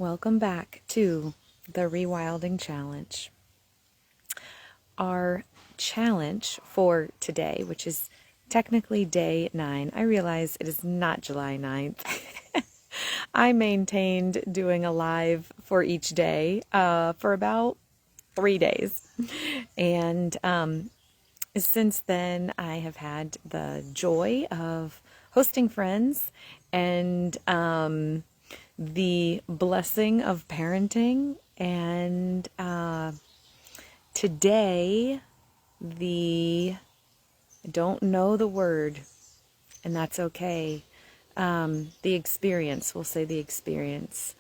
Welcome back to the REwilding Challenge. Our challenge for today, which is technically day 9, I realize it is not July 9th. I maintained doing a live for each day for about 3 days. And since then, I have had the joy of hosting friends and the blessing of parenting, and today I don't know the word, and that's okay. The experience, we'll say the experience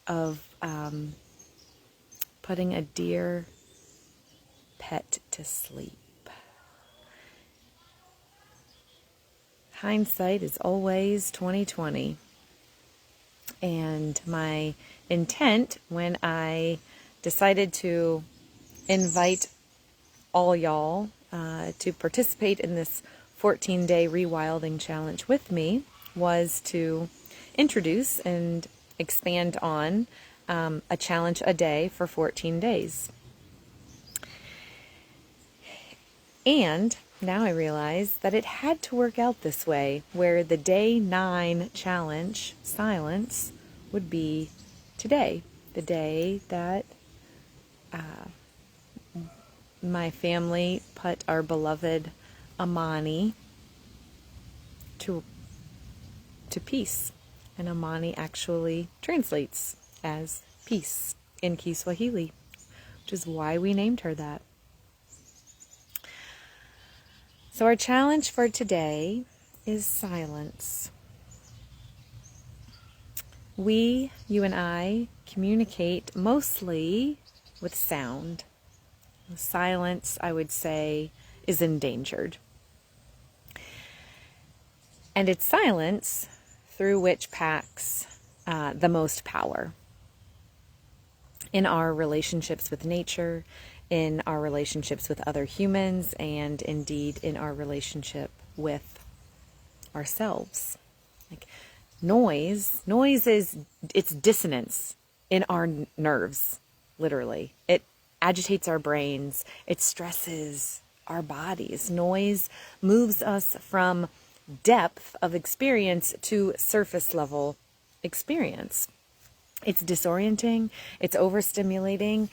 of putting a dear pet to sleep. Hindsight is always 20/20. And my intent when I decided to invite all y'all to participate in this 14-day rewilding challenge with me was to introduce and expand on a challenge a day for 14 days. And now I realize that it had to work out this way, where the day 9 challenge, silence, would be today, the day that my family put our beloved Amani to peace. And Amani actually translates as peace in Kiswahili, which is why we named her that. So our challenge for today is silence. You and I, communicate mostly with sound. Silence, I would say, is endangered. And it's silence through which packs the most power in our relationships with nature, in our relationships with other humans, and indeed in our relationship with ourselves. Like noise it's dissonance in our nerves, literally. It agitates our brains, it stresses our bodies. Noise moves us from depth of experience to surface level experience. It's disorienting, it's overstimulating.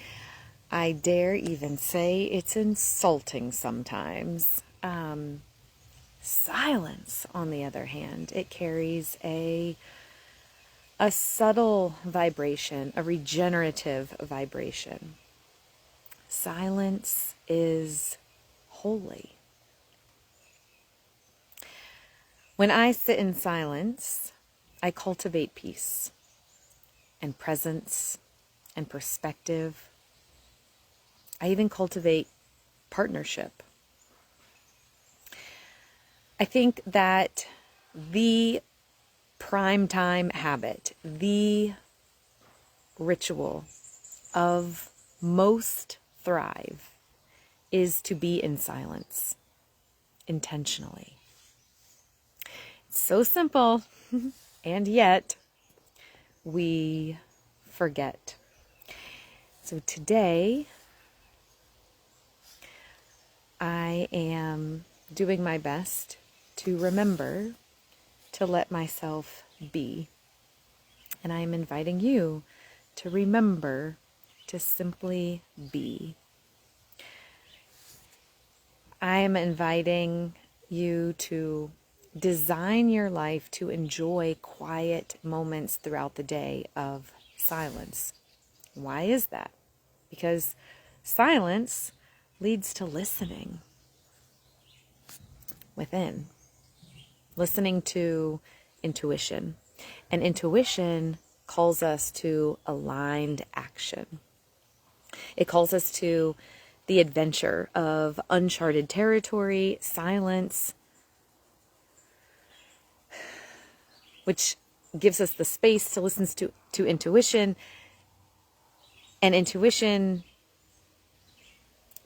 I dare even say it's insulting sometimes. Silence, on the other hand, it carries a subtle vibration, a regenerative vibration. Silence is holy. When I sit in silence, I cultivate peace and presence and perspective. I even cultivate partnership. I think that the prime time habit, the ritual of most thrive is to be in silence intentionally. It's so simple, and yet we forget. So today, I am doing my best to remember to let myself be. And I am inviting you to remember to simply be. I am inviting you to design your life to enjoy quiet moments throughout the day of silence. Why is that? Because silence leads to listening within, listening to intuition. And intuition calls us to aligned action. It calls us to the adventure of uncharted territory, silence, which gives us the space to listen to intuition, and intuition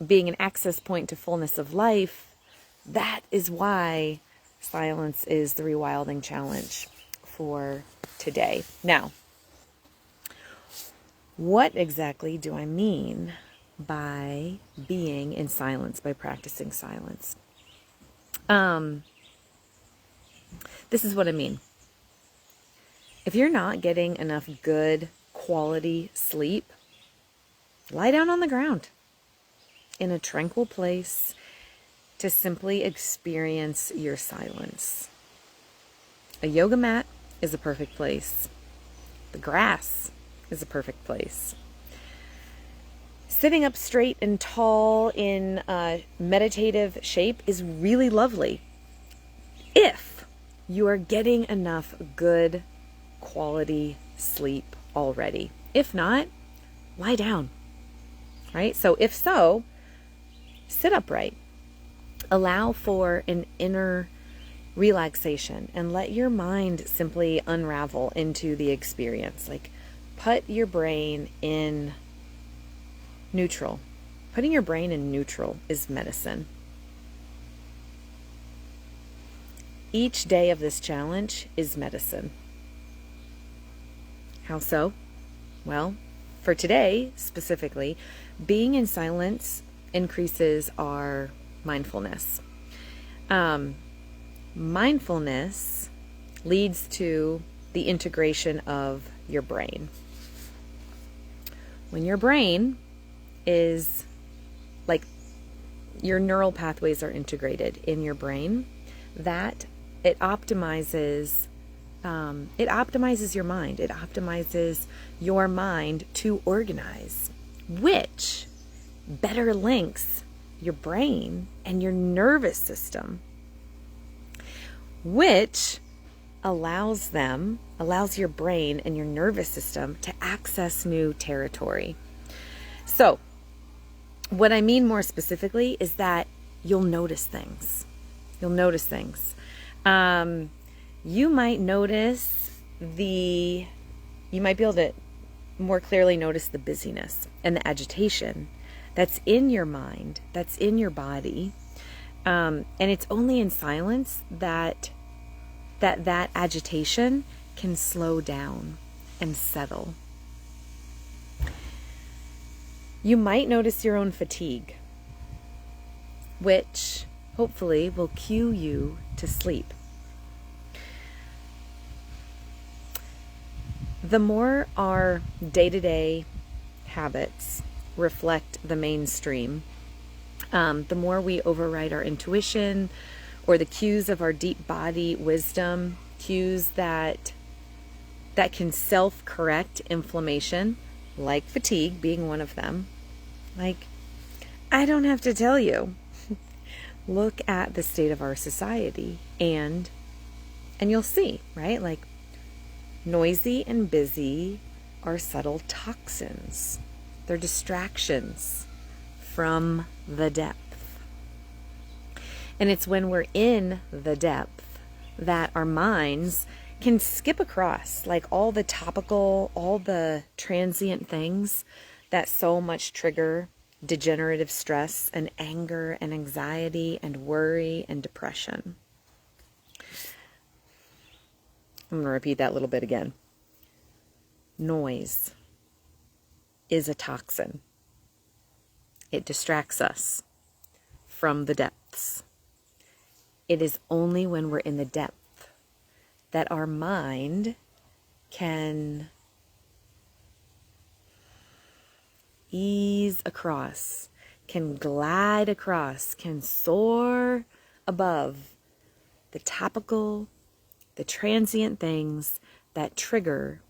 being an access point to fullness of life. That is why silence is the rewilding challenge for today. Now, What exactly do I mean by being in silence, by practicing silence? This is what I mean. If you're not getting enough good quality sleep, lie down on the ground in a tranquil place to simply experience your silence. A yoga mat is a perfect place. The grass is a perfect place. Sitting up straight and tall in a meditative shape is really lovely if you are getting enough good quality sleep already. If not, lie down, right? So if so, sit upright. Allow for an inner relaxation and let your mind simply unravel into the experience. Like, put your brain in neutral. Putting your brain in neutral is medicine. Each day of this challenge is medicine. How so? Well, for today specifically, being in silence increases our mindfulness. Mindfulness leads to the integration of your brain. When your brain is like, your neural pathways are integrated in your brain, that it optimizes your mind. It optimizes your mind to organize, which better links your brain and your nervous system, which allows your brain and your nervous system to access new territory. So, what I mean more specifically is that you'll notice things. You might be able to more clearly notice the busyness and the agitation that's in your mind, that's in your body. And it's only in silence that agitation can slow down and settle. You might notice your own fatigue, which hopefully will cue you to sleep. The more our day-to-day habits reflect the mainstream, the more we override our intuition or the cues of our deep body wisdom, cues that can self-correct inflammation, like fatigue being one of them. Like, I don't have to tell you. Look at the state of our society and you'll see, right? Like, noisy and busy are subtle toxins. They're distractions from the depth. And it's when we're in the depth that our minds can skip across like all the topical, all the transient things that so much trigger degenerative stress and anger and anxiety and worry and depression. I'm going to repeat that little bit again. Noise is a toxin. It distracts us from the depths. It is only when we're in the depth that our mind can ease across, can glide across, can soar above the topical, the transient things that trigger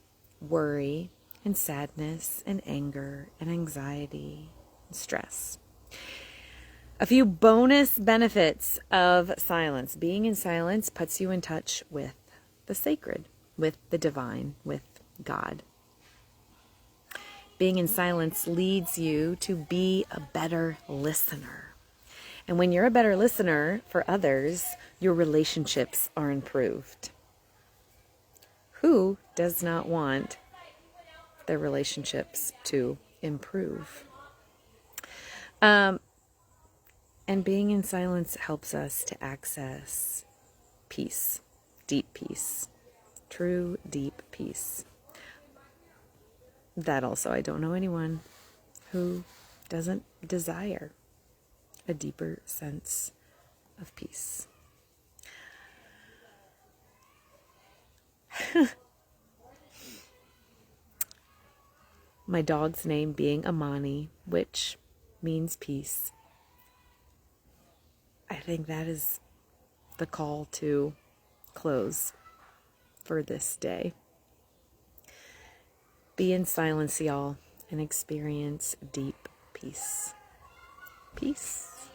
worry and sadness and anger and anxiety and stress. A few bonus benefits of silence. Being in silence puts you in touch with the sacred, with the divine, with God. Being in silence leads you to be a better listener. And when you're a better listener for others, your relationships are improved. Who does not want their relationships to improve? And being in silence helps us to access peace, deep peace, true deep peace. that also, I don't know anyone who doesn't desire a deeper sense of peace. My dog's name being Amani, which means peace. I think that is the call to close for this day. Be in silence, y'all, and experience deep peace. Peace.